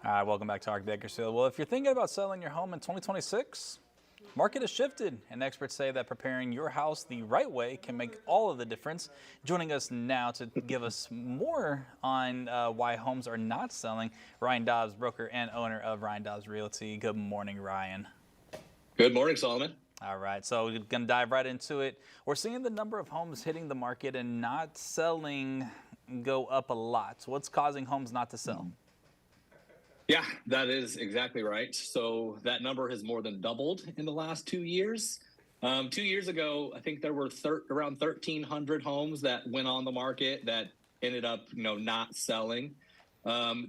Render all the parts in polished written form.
All right, welcome back to Ark Bakersfield. Well, if you're thinking about selling your home in 2026, market has shifted, and experts say that preparing your house the right way can make all of the difference. Joining us now to give us more on why homes are not selling, Ryan Dobbs, broker and owner of Ryan Dobbs Realty. Good morning, Ryan. Good morning, Solomon. All right, so we're going to dive right into it. We're seeing the number of homes hitting the market and not selling go up a lot. So what's causing homes not to sell? Yeah, that is exactly right. So that number has more than doubled in the last 2 years. 2 years ago, I think there were around 1,300 homes that went on the market that ended up, not selling.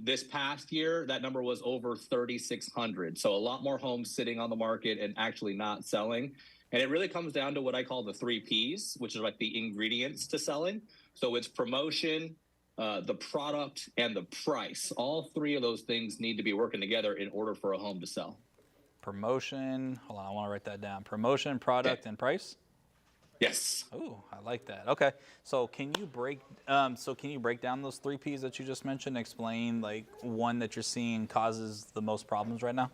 This past year, that number was over 3,600. So a lot more homes sitting on the market and actually not selling. And it really comes down to what I call the 3 Ps, which is like the ingredients to selling. So it's promotion, the product, and the price. All three of those things need to be working together in order for a home to sell. Promotion, hold on, I want to write that down. Promotion, product, and price? Yes. Ooh, I like that. Okay, so can you break down those 3 Ps that you just mentioned? Explain like one that you're seeing causes the most problems right now.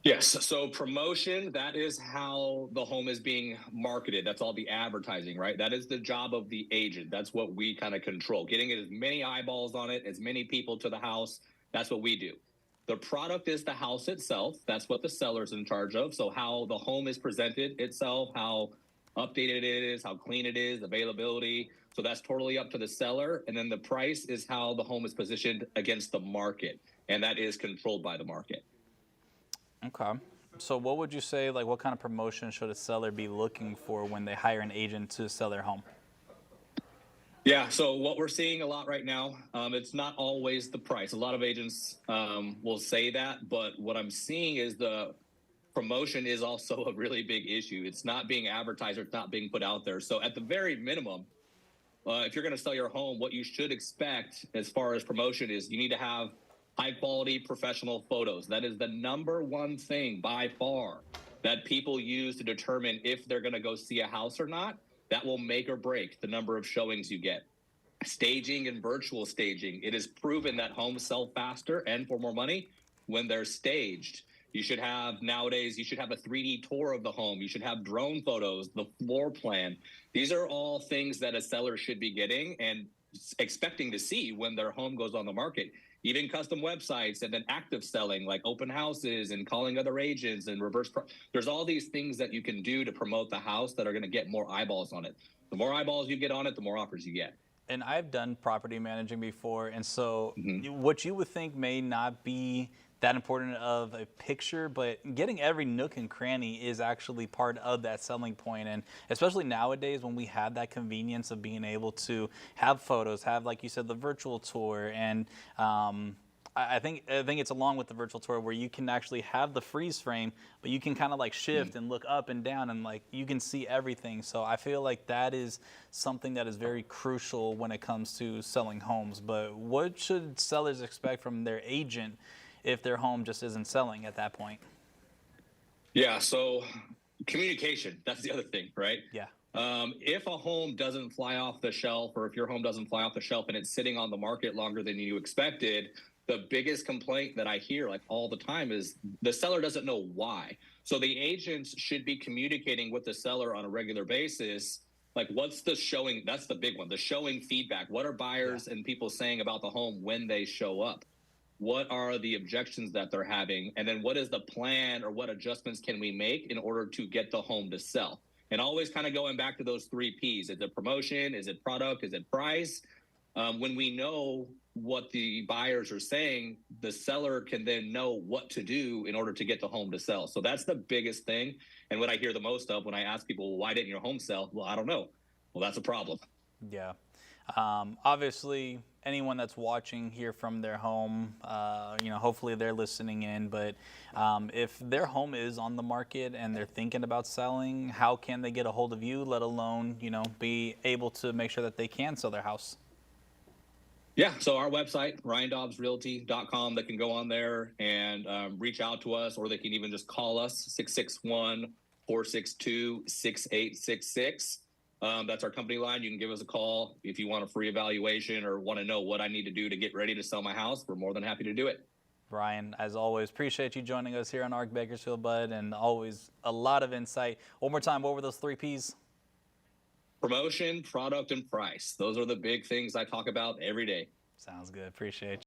Yes. So promotion, that is how the home is being marketed. That's all the advertising, right? That is the job of the agent. That's what we kind of control. Getting as many eyeballs on it, as many people to the house. That's what we do. The product is the house itself. That's what the seller's in charge of. So how the home is presented itself, how updated it is, how clean it is, availability. So that's totally up to the seller. And then the price is how the home is positioned against the market. And that is controlled by the market. Okay. So what would you say, like what kind of promotion should a seller be looking for when they hire an agent to sell their home? Yeah, so what we're seeing a lot right now, it's not always the price. A lot of agents will say that, but what I'm seeing is the promotion is also a really big issue. It's not being advertised or it's not being put out there. So at the very minimum, if you're going to sell your home, what you should expect as far as promotion is you need to have high quality professional photos. That is the number one thing by far that people use to determine if they're going to go see a house or not. That will make or break the number of showings you get. Staging and virtual staging. It is proven that homes sell faster and for more money when they're staged. Nowadays, you should have a 3D tour of the home. You should have drone photos, the floor plan. These are all things that a seller should be getting and expecting to see when their home goes on the market. Even custom websites and then active selling like open houses and calling other agents and there's all these things that you can do to promote the house that are going to get more eyeballs on it. The more eyeballs you get on it, the more offers you get. And I've done property managing before, and so Mm-hmm. what you would think may not be that important of a picture, but getting every nook and cranny is actually part of that selling point. And especially nowadays when we have that convenience of being able to have photos, have, like you said, the virtual tour, and I think it's along with the virtual tour where you can actually have the freeze frame, but you can kind of like shift and look up and down and like you can see everything. So I feel like that is something that is very crucial when it comes to selling homes. But what should sellers expect from their agent if their home just isn't selling at that point? Yeah, so communication, that's the other thing, right? Yeah. If a home doesn't fly off the shelf, or if your home doesn't fly off the shelf and it's sitting on the market longer than you expected, the biggest complaint that I hear like all the time is the seller doesn't know why. So the agents should be communicating with the seller on a regular basis. Like, what's the showing? That's the big one, the showing feedback. What are buyers and people saying about the home when they show up? What are the objections that they're having? And then what is the plan or what adjustments can we make in order to get the home to sell? And always kind of going back to those 3 Ps. Is it promotion? Is it product? Is it price? When we know what the buyers are saying, the seller can then know what to do in order to get the home to sell. So that's the biggest thing. And what I hear the most of when I ask people, well, why didn't your home sell? Well, I don't know. Well, that's a problem. Yeah. Obviously, anyone that's watching here from their home, hopefully they're listening in. But if their home is on the market and they're thinking about selling, how can they get a hold of you, let alone, be able to make sure that they can sell their house? Yeah, so our website, RyanDobbsRealty.com, they can go on there and reach out to us, or they can even just call us, 661-462-6866. That's our company line. You can give us a call if you want a free evaluation or want to know what I need to do to get ready to sell my house. We're more than happy to do it. Brian, as always, appreciate you joining us here on ARC Bakersfield, bud, and always a lot of insight. One more time, what were those 3 Ps? Promotion, product, and price. Those are the big things I talk about every day. Sounds good. Appreciate you.